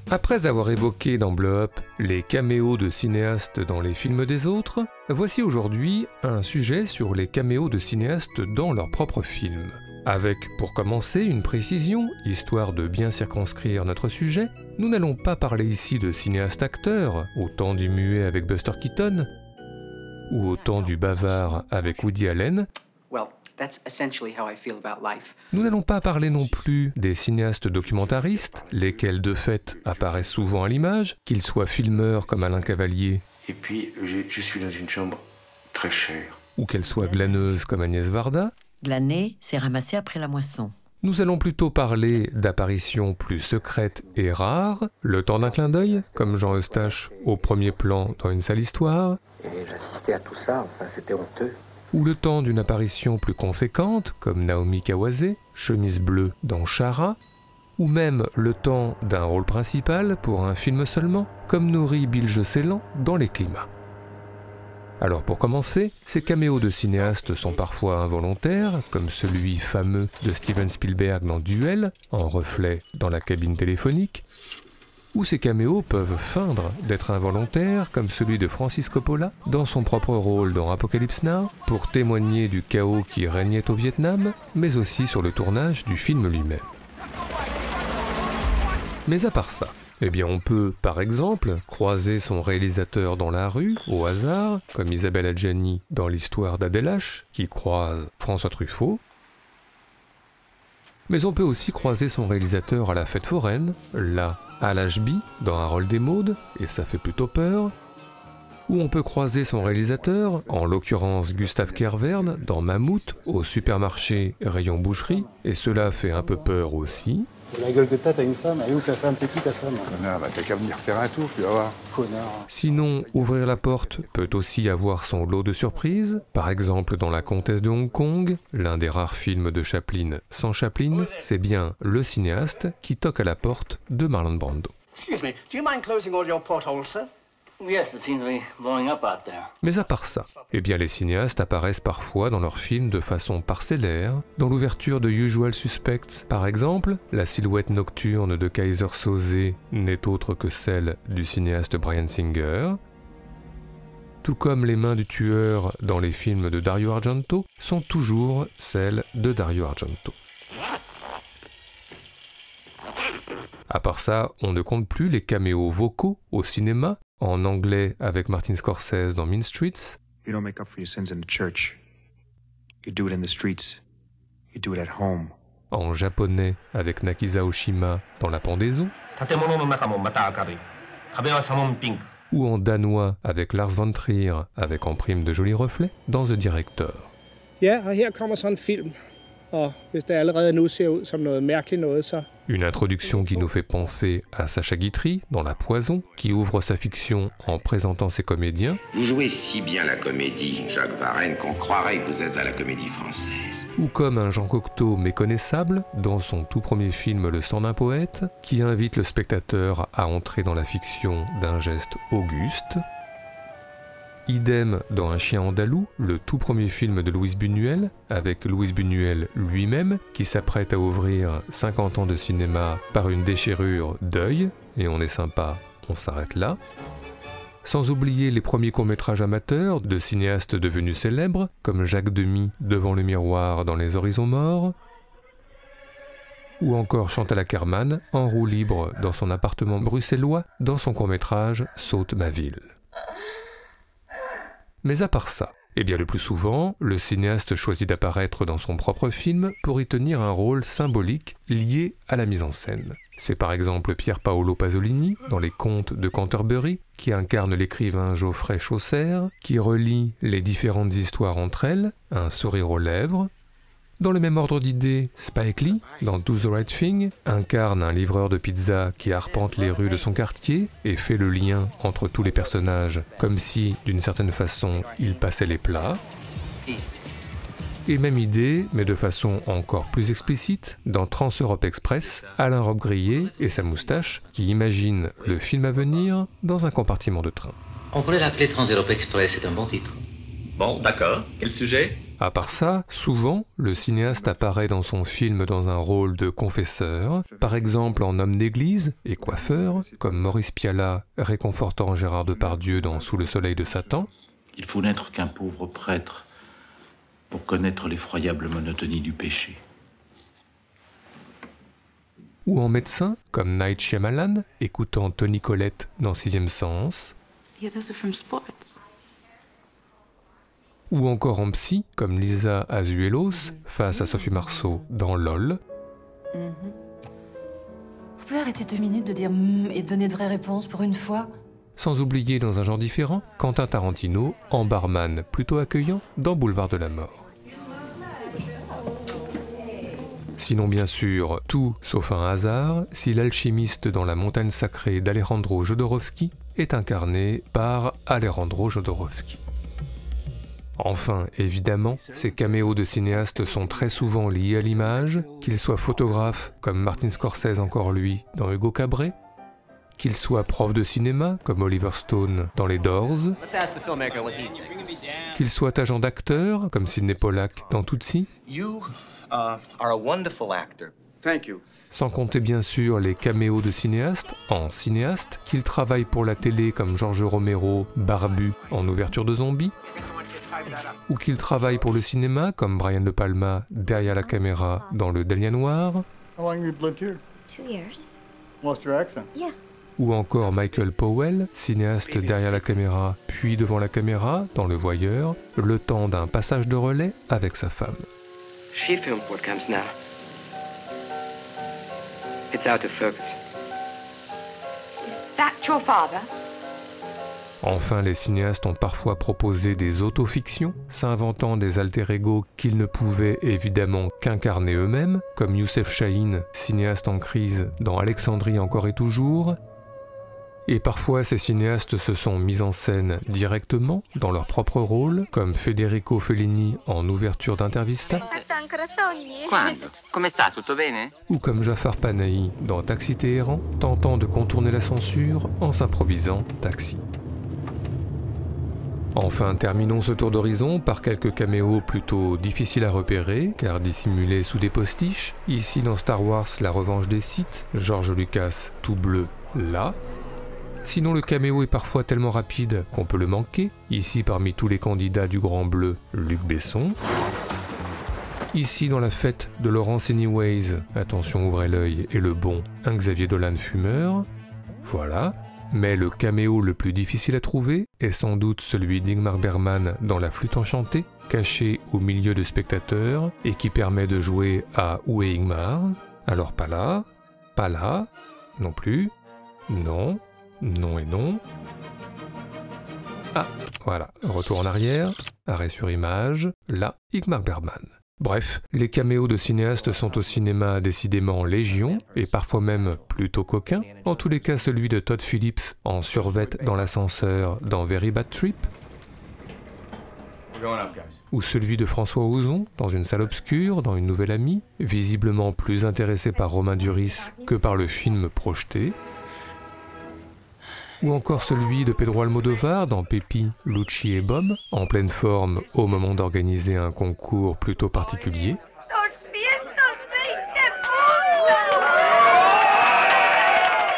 Après avoir évoqué dans Blow Up les caméos de cinéastes dans les films des autres, voici aujourd'hui un sujet sur les caméos de cinéastes dans leurs propres films. Avec, pour commencer, une précision, histoire de bien circonscrire notre sujet, nous n'allons pas parler ici de cinéastes acteurs, au temps du muet avec Buster Keaton, ou au temps du bavard avec Woody Allen. Nous n'allons pas parler non plus des cinéastes documentaristes, lesquels de fait apparaissent souvent à l'image, qu'ils soient filmeurs comme Alain Cavalier, et puis je suis dans une chambre très chère, ou qu'elles soient glaneuses comme Agnès Varda. Glaner, c'est ramasser après la moisson. Nous allons plutôt parler d'apparitions plus secrètes et rares, le temps d'un clin d'œil, comme Jean Eustache au premier plan dans Une sale histoire. Et j'assistais à tout ça, enfin c'était honteux. Ou le temps d'une apparition plus conséquente, comme Naomi Kawase, chemise bleue dans Chara, ou même le temps d'un rôle principal pour un film seulement, comme Nouri Bilge-Ceylan dans Les Climats. Alors pour commencer, ces caméos de cinéastes sont parfois involontaires, comme celui fameux de Steven Spielberg dans Duel, en reflet dans la cabine téléphonique, ou ces caméos peuvent feindre d'être involontaires, comme celui de Francis Coppola dans son propre rôle dans Apocalypse Now, pour témoigner du chaos qui régnait au Vietnam, mais aussi sur le tournage du film lui-même. Mais à part ça, eh bien on peut, par exemple, croiser son réalisateur dans la rue, au hasard, comme Isabelle Adjani dans l'histoire d'Adèle H, qui croise François Truffaut. Mais on peut aussi croiser son réalisateur à la fête foraine, là, à l'HB, dans Harold des Maudes, et ça fait plutôt peur. Ou on peut croiser son réalisateur, en l'occurrence Gustave Kervern, dans Mammouth, au supermarché Rayon Boucherie, et cela fait un peu peur aussi. La gueule que t'as une femme, elle est où ta femme? C'est qui ta femme? Connard, bah t'as qu'à venir faire un tour, tu vas voir. Connard. Sinon, ouvrir la porte peut aussi avoir son lot de surprises. Par exemple, dans La Comtesse de Hong Kong, l'un des rares films de Chaplin sans Chaplin, c'est bien le cinéaste qui toque à la porte de Marlon Brando. Excuse me, do you mind closing all your portholes, sir? Yes, it seems to be blowing up out there. Mais à part ça, eh bien les cinéastes apparaissent parfois dans leurs films de façon parcellaire. Dans l'ouverture de Usual Suspects, par exemple, la silhouette nocturne de Kaiser Soze n'est autre que celle du cinéaste Bryan Singer. Tout comme les mains du tueur dans les films de Dario Argento sont toujours celles de Dario Argento. À part ça, on ne compte plus les caméos vocaux au cinéma, en anglais avec Martin Scorsese dans Mean Streets. You don't make up for your sins in the church. You do it in the streets. You do it at home. En japonais avec Nakisa Oshima dans La Pendaison. Ou en danois avec Lars von Trier avec En prime de jolis reflets dans The Director. Ja, og her kommer så en film. Og hvis det allerede nu ser ud som noget mærkeligt noget, så... Une introduction qui nous fait penser à Sacha Guitry dans La Poison, qui ouvre sa fiction en présentant ses comédiens. Vous jouez si bien la comédie, Jacques Varenne, qu'on croirait que vous êtes à la Comédie Française. Ou comme un Jean Cocteau méconnaissable dans son tout premier film Le sang d'un poète, qui invite le spectateur à entrer dans la fiction d'un geste auguste. Idem dans Un chien andalou, le tout premier film de Louis Buñuel, avec Louis Buñuel lui-même, qui s'apprête à ouvrir 50 ans de cinéma par une déchirure d'œil, et on est sympa, on s'arrête là. Sans oublier les premiers courts-métrages amateurs de cinéastes devenus célèbres, comme Jacques Demy devant le miroir dans Les Horizons morts, ou encore Chantal Akerman en roue libre dans son appartement bruxellois dans son court-métrage Saute ma ville. Mais à part ça, eh bien le plus souvent, le cinéaste choisit d'apparaître dans son propre film pour y tenir un rôle symbolique lié à la mise en scène. C'est par exemple Pier Paolo Pasolini dans Les Contes de Canterbury, qui incarne l'écrivain Geoffrey Chaucer, qui relie les différentes histoires entre elles, un sourire aux lèvres. Dans le même ordre d'idées, Spike Lee, dans Do the Right Thing, incarne un livreur de pizza qui arpente les rues de son quartier et fait le lien entre tous les personnages, comme si, d'une certaine façon, il passait les plats. Et même idée, mais de façon encore plus explicite, dans Trans-Europe Express, Alain Robbe-Grillet et sa moustache qui imaginent le film à venir dans un compartiment de train. On pourrait l'appeler Trans-Europe Express, c'est un bon titre. Bon, d'accord. Quel sujet ? À part ça, souvent, le cinéaste apparaît dans son film dans un rôle de confesseur, par exemple en homme d'église et coiffeur, comme Maurice Pialat réconfortant Gérard Depardieu dans Sous le soleil de Satan. Il faut n'être qu'un pauvre prêtre pour connaître l'effroyable monotonie du péché. Ou en médecin, comme Night Shyamalan, écoutant Toni Collette dans Sixième Sens. Yeah, those are from sports. Ou encore en psy, comme Lisa Azuelos, face à Sophie Marceau dans LOL. Vous pouvez arrêter 2 minutes de dire et donner de vraies réponses pour une fois? Sans oublier, dans un genre différent, Quentin Tarantino, en barman plutôt accueillant dans Boulevard de la Mort. Sinon bien sûr, tout sauf un hasard, si l'alchimiste dans La montagne sacrée d'Alejandro Jodorowsky est incarné par Alejandro Jodorowsky. Enfin, évidemment, ces caméos de cinéastes sont très souvent liés à l'image, qu'ils soient photographes, comme Martin Scorsese encore lui, dans Hugo Cabret, qu'ils soient profs de cinéma, comme Oliver Stone dans Les Doors, qu'ils soient agents d'acteurs, comme Sidney Pollack dans Tootsie, sans compter bien sûr les caméos de cinéastes, en cinéastes, qu'ils travaillent pour la télé comme George Romero, barbu, en Ouverture de Zombies, ou qu'ils travaillent pour le cinéma, comme Brian De Palma derrière la caméra dans Le Dahlia Noir, ou encore Michael Powell, cinéaste derrière la caméra, puis devant la caméra dans Le Voyeur, le temps d'un passage de relais avec sa femme. She filmed what comes now. It's out of focus. Is that your father? Enfin, les cinéastes ont parfois proposé des autofictions, s'inventant des alter-ego qu'ils ne pouvaient évidemment qu'incarner eux-mêmes, comme Youssef Chahine, cinéaste en crise dans Alexandrie encore et toujours. Et parfois, ces cinéastes se sont mis en scène directement, dans leur propre rôle, comme Federico Fellini en Ouverture d'Intervista, ou comme Jafar Panahi dans Taxi Téhéran, tentant de contourner la censure en s'improvisant Taxi. Enfin, terminons ce tour d'horizon par quelques caméos plutôt difficiles à repérer, car dissimulés sous des postiches. Ici dans Star Wars, La Revanche des Sith, George Lucas, tout bleu, là. Sinon, le caméo est parfois tellement rapide qu'on peut le manquer. Ici, parmi tous les candidats du Grand Bleu, Luc Besson. Ici, dans La Fête de Laurence Anyways, attention, ouvrez l'œil, et le bon, un Xavier Dolan fumeur. Voilà. Mais le caméo le plus difficile à trouver est sans doute celui d'Ingmar Bergman dans La Flûte enchantée, caché au milieu de spectateurs et qui permet de jouer à Où est Ingmar? Alors pas là, non plus, non, non et non. Ah, voilà, retour en arrière, arrêt sur image, là, Ingmar Bergman. Bref, les caméos de cinéastes sont au cinéma décidément légion, et parfois même plutôt coquins. En tous les cas, celui de Todd Phillips en survêt dans l'ascenseur dans Very Bad Trip, ou celui de François Ozon dans une salle obscure dans Une Nouvelle Amie, visiblement plus intéressé par Romain Duris que par le film projeté. Ou encore celui de Pedro Almodovar dans Pepi, Lucci et Bom, en pleine forme au moment d'organiser un concours plutôt particulier.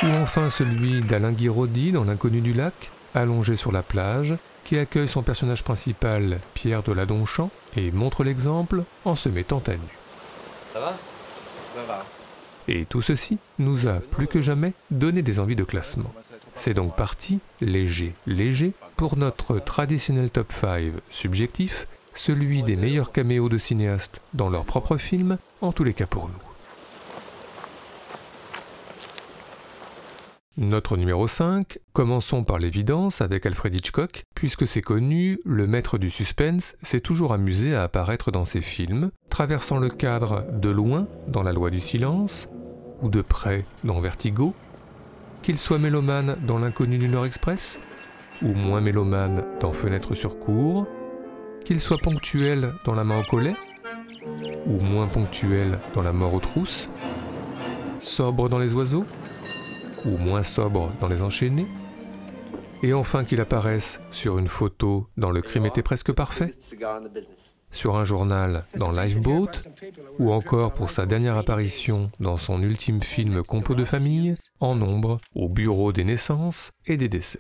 Ou enfin celui d'Alain Guiraudy dans L'Inconnu du lac, allongé sur la plage, qui accueille son personnage principal, Pierre de Ladonchamp, et montre l'exemple en se mettant à nu. Ça va? Ça va. Et tout ceci nous a plus que jamais donné des envies de classement. C'est donc parti, léger, pour notre traditionnel top 5 subjectif, celui des meilleurs caméos de cinéastes dans leur propre film, en tous les cas pour nous. Notre numéro 5, commençons par l'évidence avec Alfred Hitchcock, puisque c'est connu, le maître du suspense s'est toujours amusé à apparaître dans ses films, traversant le cadre de loin dans La Loi du silence, ou de près dans Vertigo, qu'il soit mélomane dans L'Inconnu du Nord Express, ou moins mélomane dans Fenêtre sur cour, qu'il soit ponctuel dans La main au collet, ou moins ponctuel dans La mort aux trousses, sobre dans Les oiseaux, ou moins sobre dans Les enchaînés, et enfin qu'il apparaisse sur une photo dans Le crime était presque parfait, sur un journal dans Lifeboat, ou encore pour sa dernière apparition dans son ultime film Complot de famille, En ombre, au bureau des naissances et des décès.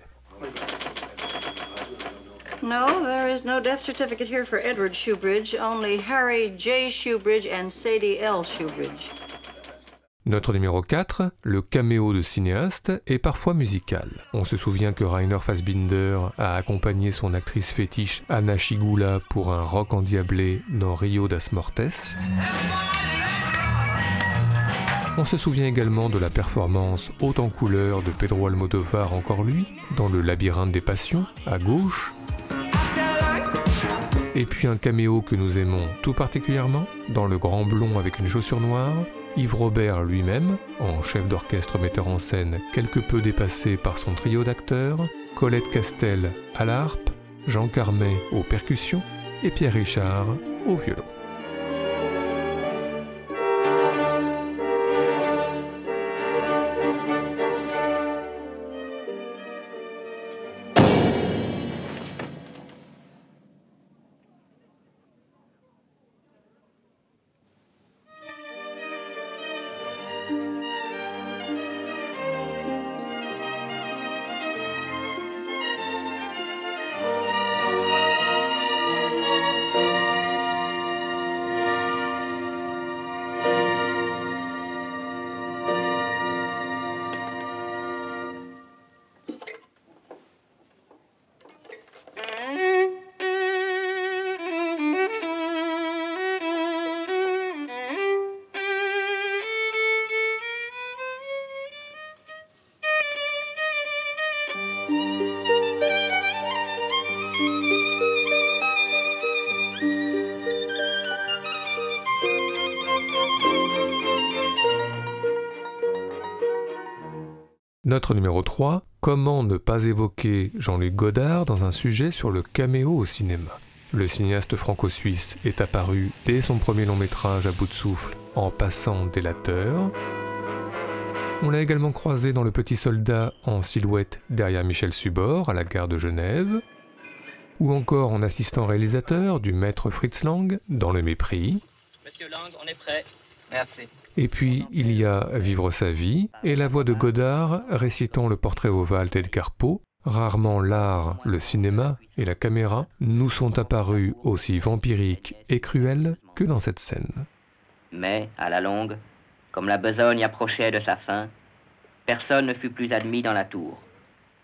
No, there is no death certificate here for Edward Shoebridge, only Harry J. Shoebridge and Sadie L. Shoebridge. Notre numéro 4, le caméo de cinéaste, est parfois musical. On se souvient que Rainer Fassbinder a accompagné son actrice fétiche Anna Schygulla pour un rock endiablé dans Rio das Mortes. On se souvient également de la performance haute en couleur de Pedro Almodóvar, encore lui, dans Le Labyrinthe des Passions, à gauche. Et puis un caméo que nous aimons tout particulièrement, dans Le Grand Blond avec une chaussure noire, Yves Robert lui-même, en chef d'orchestre metteur en scène quelque peu dépassé par son trio d'acteurs, Colette Castel à la harpe, Jean Carmet aux percussions et Pierre Richard au violon. Notre numéro 3, comment ne pas évoquer Jean-Luc Godard dans un sujet sur le caméo au cinéma. Le cinéaste franco-suisse est apparu dès son premier long métrage à bout de souffle, En passant délateur. On l'a également croisé dans Le Petit Soldat en silhouette derrière Michel Subor à la gare de Genève, ou encore en assistant réalisateur du maître Fritz Lang dans Le Mépris. Monsieur Lang, on est prêt. Merci. Et puis, il y a Vivre sa vie, et la voix de Godard récitant le portrait ovale d'Edgar Poe. Rarement l'art, le cinéma et la caméra nous sont apparus aussi vampiriques et cruels que dans cette scène. Mais, à la longue, comme la besogne approchait de sa fin, personne ne fut plus admis dans la tour,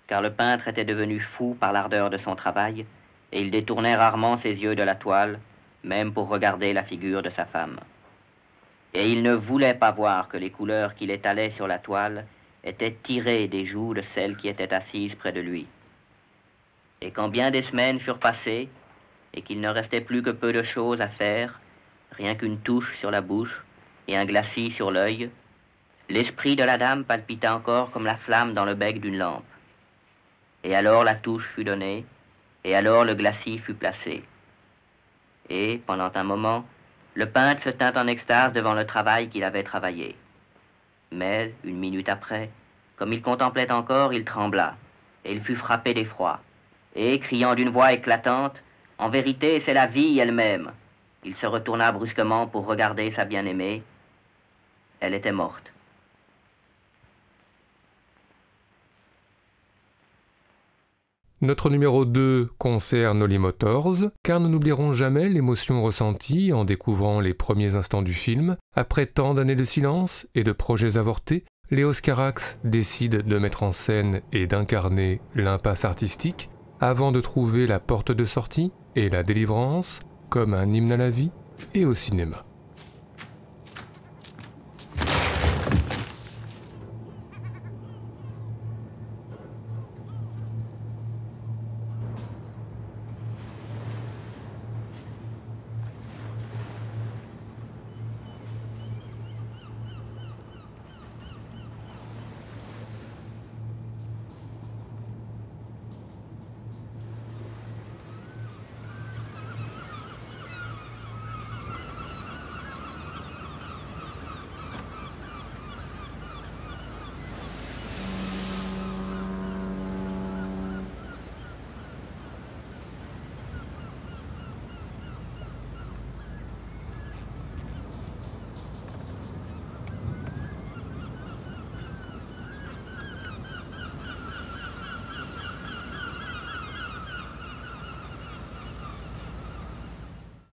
car le peintre était devenu fou par l'ardeur de son travail, et il détournait rarement ses yeux de la toile, même pour regarder la figure de sa femme. Et il ne voulait pas voir que les couleurs qu'il étalait sur la toile étaient tirées des joues de celle qui était assise près de lui. Et quand bien des semaines furent passées, et qu'il ne restait plus que peu de choses à faire, rien qu'une touche sur la bouche et un glacis sur l'œil, l'esprit de la dame palpita encore comme la flamme dans le bec d'une lampe. Et alors la touche fut donnée, et alors le glacis fut placé. Et, pendant un moment, le peintre se tint en extase devant le travail qu'il avait travaillé. Mais, une minute après, comme il contemplait encore, il trembla, et il fut frappé d'effroi. Et, criant d'une voix éclatante, « En vérité, c'est la vie elle-même !» il se retourna brusquement pour regarder sa bien-aimée. Elle était morte. Notre numéro 2 concerne Holly Motors, car nous n'oublierons jamais l'émotion ressentie en découvrant les premiers instants du film. Après tant d'années de silence et de projets avortés, Léos Carax décide de mettre en scène et d'incarner l'impasse artistique, avant de trouver la porte de sortie et la délivrance, comme un hymne à la vie et au cinéma.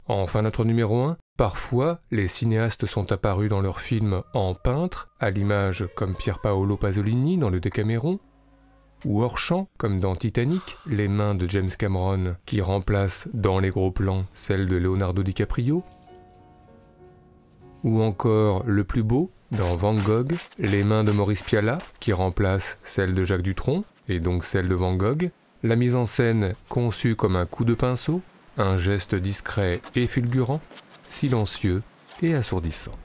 Enfin, notre numéro 1, parfois, les cinéastes sont apparus dans leurs films en peintre, à l'image comme Pier Paolo Pasolini dans le Décaméron, ou hors champ, comme dans Titanic, les mains de James Cameron, qui remplacent dans les gros plans celles de Leonardo DiCaprio, ou encore le plus beau, dans Van Gogh, les mains de Maurice Pialat, qui remplacent celles de Jacques Dutronc, et donc celles de Van Gogh, la mise en scène conçue comme un coup de pinceau, un geste discret et fulgurant, silencieux et assourdissant.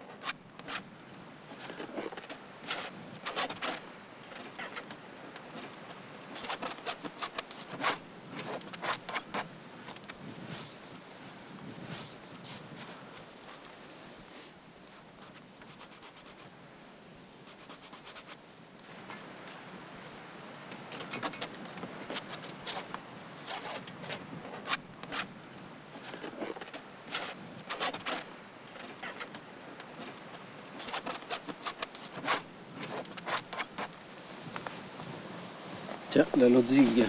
Tiens, la Lodwig.